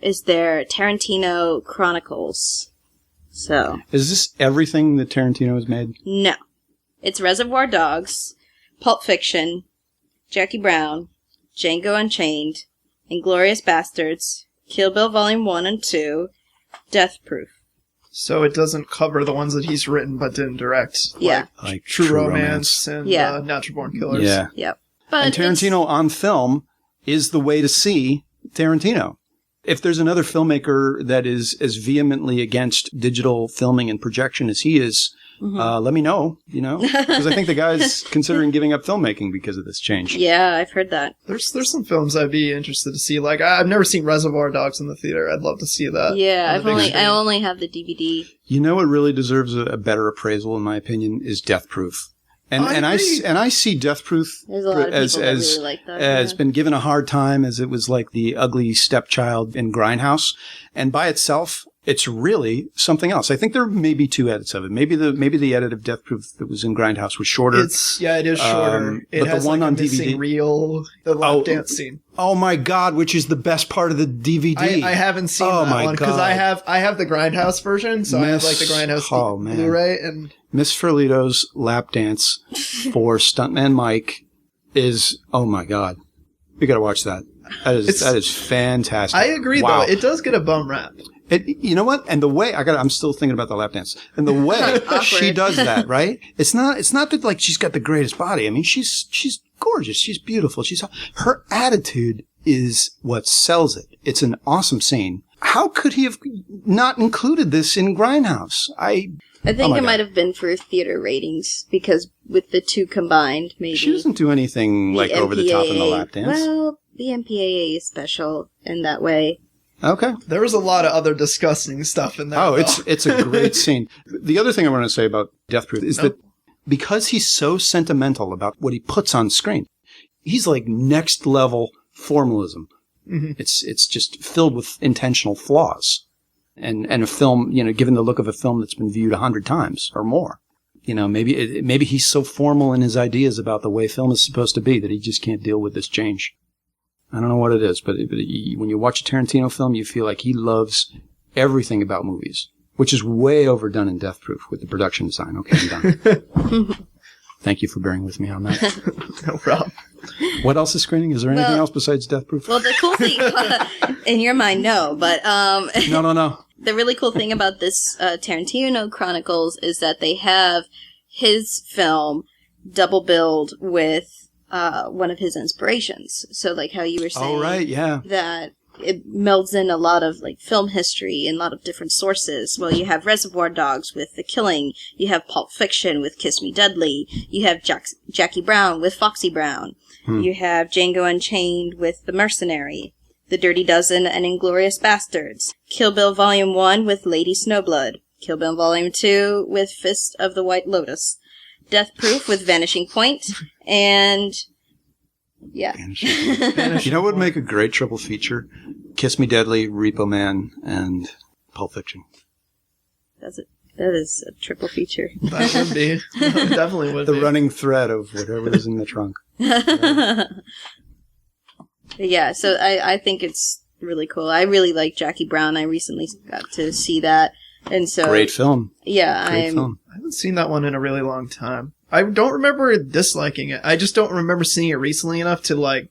Tarantino Chronicles. So. Is this everything that Tarantino has made? No. It's Reservoir Dogs, Pulp Fiction, Jackie Brown, Django Unchained, Inglourious Bastards, Kill Bill Volume 1 and 2, Death Proof. So it doesn't cover the ones that he's written but didn't direct. Yeah. Like True Romance and Natural Born Killers. Yeah. Yep. And Tarantino on film is the way to see Tarantino. If there's another filmmaker that is as vehemently against digital filming and projection as he is, let me know, because I think the guy's considering giving up filmmaking because of this change. Yeah, I've heard that. There's some films I'd be interested to see. Like, I've never seen Reservoir Dogs in the theater. I'd love to see that. Yeah, I only have the DVD. You know what really deserves a better appraisal, in my opinion, is Death Proof. And I see Death Proof as been given a hard time, as it was like the ugly stepchild in Grindhouse. And by itself, it's really something else. I think there may be 2 edits of it. Maybe the edit of Death Proof that was in Grindhouse was shorter. It is shorter. It but has the one on a missing DVD reel, the lap dance scene. Oh my God, which is the best part of the DVD. I haven't seen that one because I have the Grindhouse version, so I have like the Grindhouse Blu-ray and Miss Ferlito's lap dance for Stuntman Mike is, oh my God. You got to watch that. That is fantastic. I agree, wow. though. It does get a bum rap. You know what? And the way I'm still thinking about the lap dance. And the way she does that, right? It's not that like she's got the greatest body. I mean, she's gorgeous. She's beautiful. Her attitude is what sells it. It's an awesome scene. How could he have not included this in Grindhouse? I think it might have been for theater ratings because with the 2 combined, maybe. She doesn't do anything like over the top in the lap dance. Well, the MPAA is special in that way. Okay. There was a lot of other disgusting stuff in there. Oh, it's a great scene. The other thing I want to say about Death Proof is that because he's so sentimental about what he puts on screen, he's like next level formalism. Mm-hmm. It's just filled with intentional flaws. And a film, given the look of a film that's been viewed 100 times or more, maybe he's so formal in his ideas about the way film is supposed to be that he just can't deal with this change. I don't know what it is, but when you watch a Tarantino film, you feel like he loves everything about movies, which is way overdone in Death Proof with the production design. Okay, I'm done. Thank you for bearing with me on that. No problem. What else is screening? Is there anything else besides Death Proof? Well, the cool thing, in your mind, no, but No. The really cool thing about this Tarantino Chronicles is that they have his film double billed with one of his inspirations. So, like how you were saying, oh right, yeah, that it melds in a lot of like film history and a lot of different sources. Well, you have Reservoir Dogs with The Killing, you have Pulp Fiction with Kiss Me Deadly, you have Jackie Brown with Foxy Brown, you have Django Unchained with The Mercenary, The Dirty Dozen and Inglourious Bastards, Kill Bill Volume 1 with Lady Snowblood, Kill Bill Volume 2 with Fist of the White Lotus, Death Proof with Vanishing Point, and yeah. You know what would make a great triple feature? Kiss Me Deadly, Repo Man, and Pulp Fiction. That is a triple feature. That would be. That definitely would be. The running thread of whatever is in the trunk. Yeah, so I think it's really cool. I really like Jackie Brown. I recently got to see that. And so great film. Yeah, film. I haven't seen that one in a really long time. I don't remember disliking it. I just don't remember seeing it recently enough to like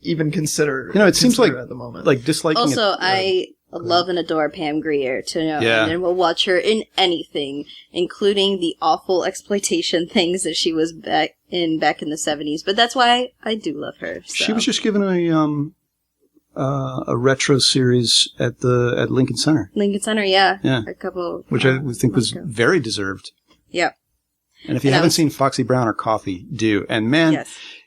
even consider. It seems like at the moment, like disliking. Also, I love and adore Pam Grier to know, and we'll watch her in anything, including the awful exploitation things that she was back in the 70s. But that's why I do love her. So. She was just given a retro series at Lincoln Center. Lincoln Center, yeah. A couple, which I think was very deserved. Yeah. And if you haven't seen Foxy Brown or Coffee, do. And man,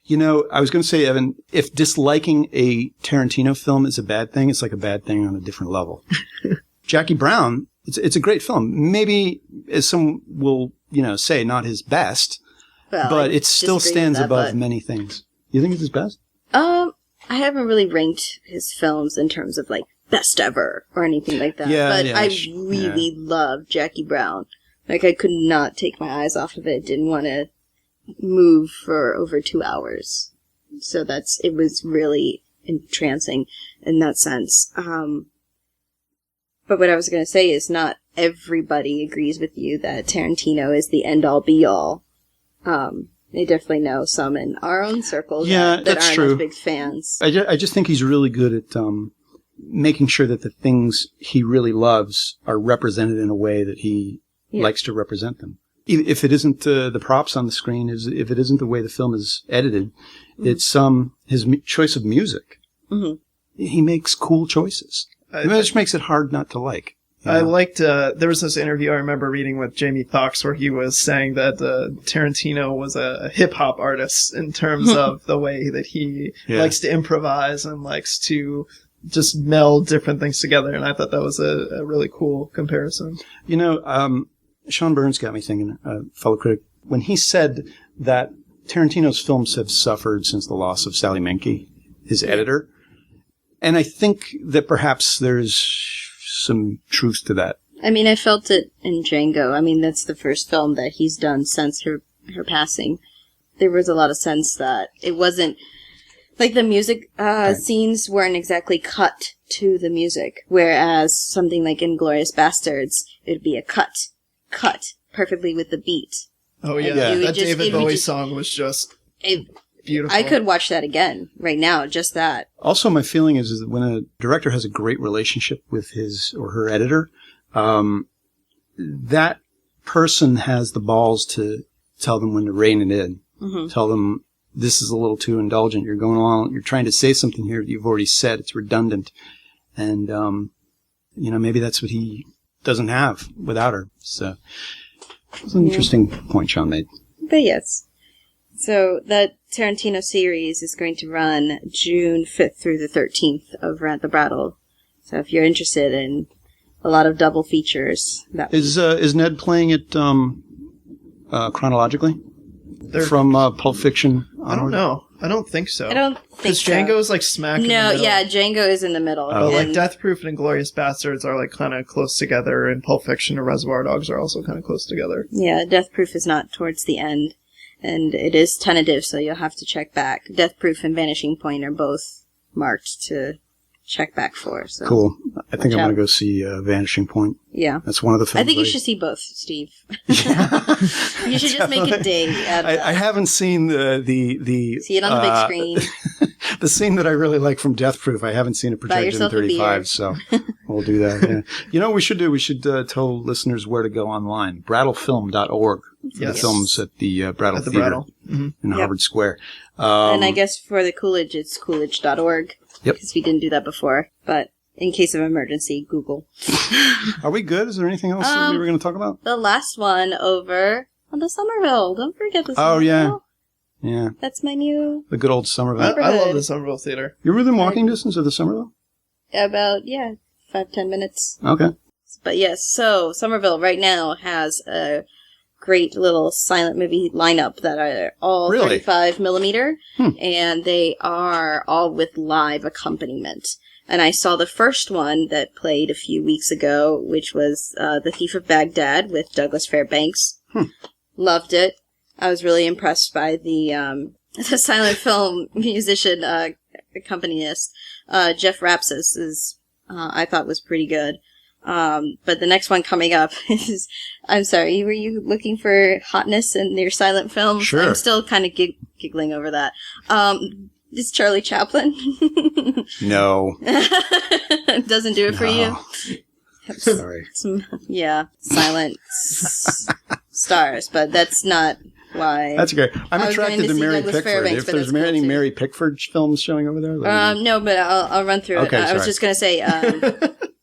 I was going to say, Evan, if disliking a Tarantino film is a bad thing, it's like a bad thing on a different level. Jackie Brown, it's a great film. Maybe, as some will, say, not his best, but it still stands above many things. You think it's his best? I haven't really ranked his films in terms of like best ever or anything like that. But I really love Jackie Brown. Like, I could not take my eyes off of it. Didn't want to move for over 2 hours. So it was really entrancing in that sense. But what I was going to say is not everybody agrees with you that Tarantino is the end-all, be-all. I definitely know some in our own circles that aren't as big fans. I just think he's really good at making sure that the things he really loves are represented in a way that he likes to represent them. If it isn't the props on the screen, if it isn't the way the film is edited, it's his choice of music. Mm-hmm. He makes cool choices. Which makes it hard not to like. I liked, there was this interview I remember reading with Jamie Foxx where he was saying that Tarantino was a hip-hop artist in terms of the way that he likes to improvise and likes to just meld different things together, and I thought that was a really cool comparison. Sean Burns got me thinking, a fellow critic, when he said that Tarantino's films have suffered since the loss of Sally Menke, his editor, and I think that perhaps there's some truth to that. I mean, I felt it in Django. I mean, that's the first film that he's done since her passing. There was a lot of sense that it wasn't, like, the music scenes weren't exactly cut to the music, whereas something like Inglourious Basterds, it'd be a cut perfectly with the beat. Oh, yeah. That David Bowie song was just beautiful. I could watch that again right now, just that. Also, my feeling is that when a director has a great relationship with his or her editor, that person has the balls to tell them when to rein it in. Mm-hmm. Tell them, this is a little too indulgent. You're going along. You're trying to say something here that you've already said. It's redundant. And, maybe that's what he doesn't have without her. So it's an interesting point Sean made. But yes. So that Tarantino series is going to run June 5th through the 13th over at the Brattle. So if you're interested in a lot of double features. Is Ned playing it chronologically? From Pulp Fiction onward? I don't know. I don't think so. I don't think so. Because Django's like smack in the middle. No, yeah, Django is in the middle. But like Death Proof and Inglourious Basterds are like kind of close together, and Pulp Fiction and Reservoir Dogs are also kind of close together. Yeah, Death Proof is not towards the end, and it is tentative, so you'll have to check back. Death Proof and Vanishing Point are both marked to check back for. So. Cool. I think I'm going to go see Vanishing Point. Yeah. That's one of the films. I think you should see both, Steve. You should just make a day out of I haven't seen the see it on the big screen. The scene that I really like from Death Proof, I haven't seen it projected in 35, so we'll do that. Yeah. You know what we should do? We should tell listeners where to go online. Brattlefilm.org for the films at the Brattle Theater in Harvard Square. And I guess for the Coolidge, it's coolidge.org. Yep. Because we didn't do that before. But in case of emergency, Google. Are we good? Is there anything else that we were going to talk about? The last one over on the Somerville. Don't forget the Somerville. Oh, yeah. Yeah. That's my new... The good old Somerville. I love the Somerville Theater. You're within walking distance of the Somerville? About, 5-10 minutes. Okay. But yes, so Somerville right now has a great little silent movie lineup that are all 35 millimeter, and they are all with live accompaniment. And I saw the first one that played a few weeks ago, which was The Thief of Baghdad with Douglas Fairbanks. Loved it. I was really impressed by the silent film musician accompanist. Jeff Rapsis is, I thought was pretty good. But the next one coming up is, I'm sorry, were you looking for hotness in your silent films? Sure. I'm still kind of giggling over that. Is Charlie Chaplin? No. Doesn't do it for you? Sorry. Silent stars, but that's not why. That's great. I'm attracted to Mary Pickford. If there's any Mary Pickford films showing over there? No, but I'll run through it. I was just going to say,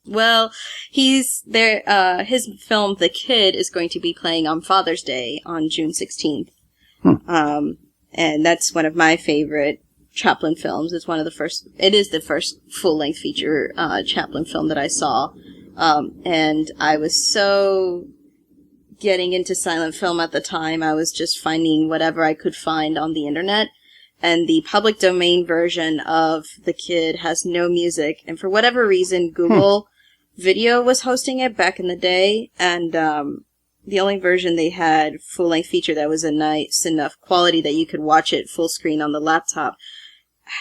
well, he's there. His film, The Kid, is going to be playing on Father's Day on June 16th. And that's one of my favorite Chaplin films. It is the first full-length feature Chaplin film that I saw. And I was so getting into silent film at the time. I was just finding whatever I could find on the internet. And the public domain version of The Kid has no music. And for whatever reason, Google Video was hosting it back in the day. And the only version they had, full-length feature, that was a nice enough quality that you could watch it full screen on the laptop,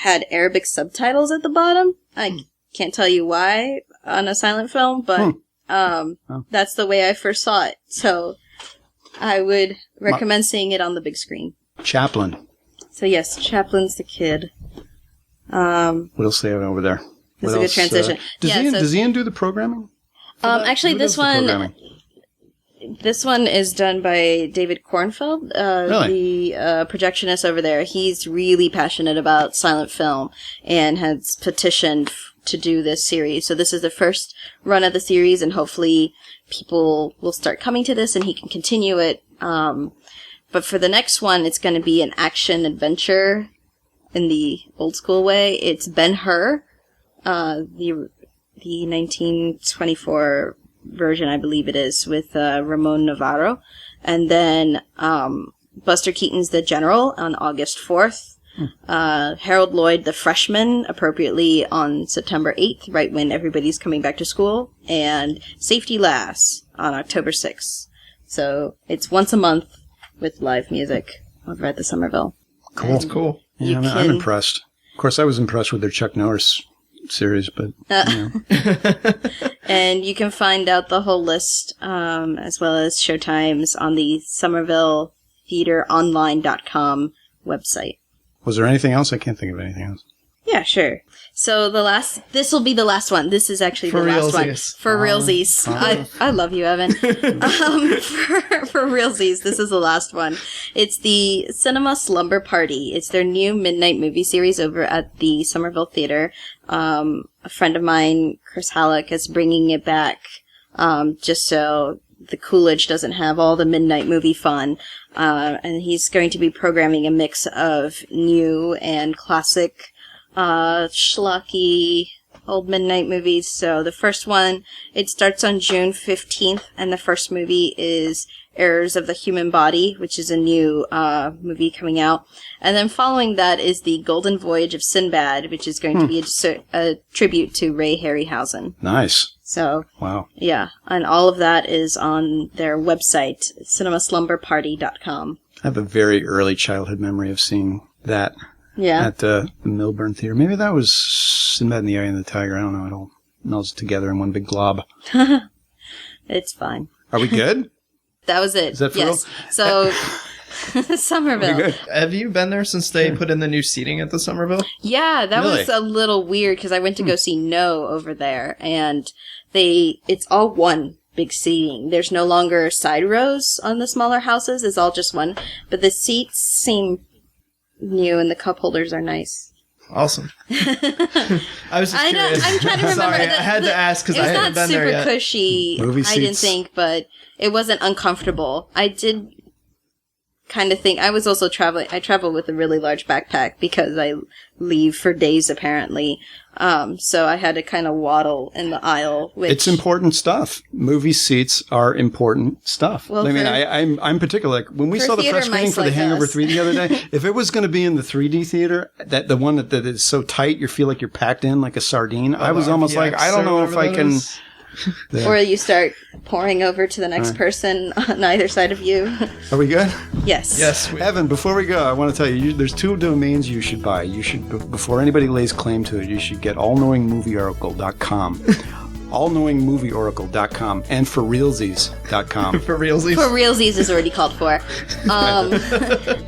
had Arabic subtitles at the bottom. I can't tell you why on a silent film, but that's the way I first saw it. So I would recommend seeing it on the big screen. Chaplin. So yes, Chaplin's The Kid. What else do they have over there? That's a good transition. Does Ian do the programming? Actually, this one is done by David Kornfeld, really? The projectionist over there. He's really passionate about silent film and has petitioned to do this series. So this is the first run of the series, and hopefully people will start coming to this and he can continue it. But for the next one, it's going to be an action adventure in the old school way. It's Ben-Hur, the 1924 version, I believe it is, with Ramon Navarro. And then Buster Keaton's The General on August 4th. Harold Lloyd, the freshman, appropriately on September 8th, right when everybody's coming back to school, and Safety Lass on October 6th. So it's once a month with live music over at the Somerville. Cool. That's cool. Yeah, I'm impressed. Of course, I was impressed with their Chuck Norris series, but And you can find out the whole list, as well as showtimes on the Somerville theateronline.com website. Was there anything else? I can't think of anything else. Yeah, sure. So this will be the last one. This is actually the last one. For realsies. I love you, Evan. For realsies, this is the last one. It's the Cinema Slumber Party. It's their new midnight movie series over at the Somerville Theater. A friend of mine, Chris Halleck, is bringing it back, just so the Coolidge doesn't have all the midnight movie fun. And he's going to be programming a mix of new and classic schlocky old midnight movies. So the first one, it starts on June 15th, and the first movie is Errors of the Human Body, which is a new movie coming out. And then following that is The Golden Voyage of Sinbad, which is going to be a tribute to Ray Harryhausen. Nice. So, wow. Yeah, and all of that is on their website, cinemaslumberparty.com. I have a very early childhood memory of seeing that. Yeah. At the Milburn Theater. Maybe that was Sinbad and the Eye and the Tiger. I don't know. It all melds together in one big glob. It's fine. Are we good? That was it. Is that for real? So, Somerville. Have you been there since they put in the new seating at the Somerville? Yeah, that Really? was a little weird because I went to go see No over there, and it's all one big seating. There's no longer side rows on the smaller houses. It's all just one. But the seats seem new, and the cup holders are nice. Awesome. I was just curious. I'm trying to remember. Sorry, I had to ask because I haven't been there yet. It's not super cushy. Movie I didn't seats. think, but it wasn't uncomfortable. I did kind of think. I was also traveling. I travel with a really large backpack because I leave for days apparently. So I had to kind of waddle in the aisle. Which, It's important stuff. Movie seats are important stuff. Well, I mean, I'm particular. Like, when we for saw the theater press screening mice for The like Hangover us. 3 the other day, if it was going to be in the 3D theater, the one that is so tight you feel like you're packed in like a sardine, I was almost like, I don't know if I can... Or you start pouring over to the next person on either side of you. Are we good? Yes. Yes. Evan, before we go, I want to tell you, there's 2 domains you should buy. You should, before anybody lays claim to it, you should get allknowingmovieoracle.com, allknowingmovieoracle.com, and forrealsies.com. For realsies. For realsies is already called for.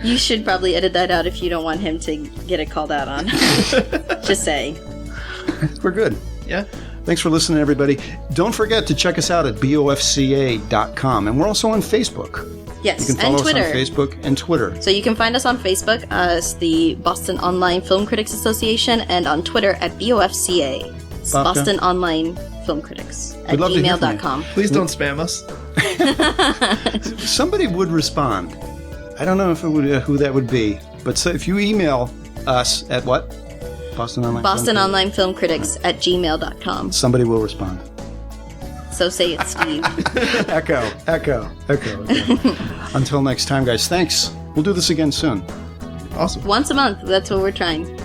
You should probably edit that out if you don't want him to get it called out on. Just saying. We're good. Yeah. Thanks for listening, everybody. Don't forget to check us out at BOFCA.com, and we're also on Facebook. Yes, You can follow and Twitter. us on Facebook and Twitter. So you can find us on Facebook as the Boston Online Film Critics Association, and on Twitter at BOFCA. It's BOFCA. Boston Online Film Critics at We'd love to hear from you. gmail.com. Please don't spam us. Somebody would respond. I don't know if it would, who that would be, but so if you email us at what? Boston Online Boston Film Online Film Critics at gmail.com. Critics. Somebody will respond. So say it, Steve. Echo. Until next time, guys. Thanks. We'll do this again soon. Awesome. Once a month, that's what we're trying.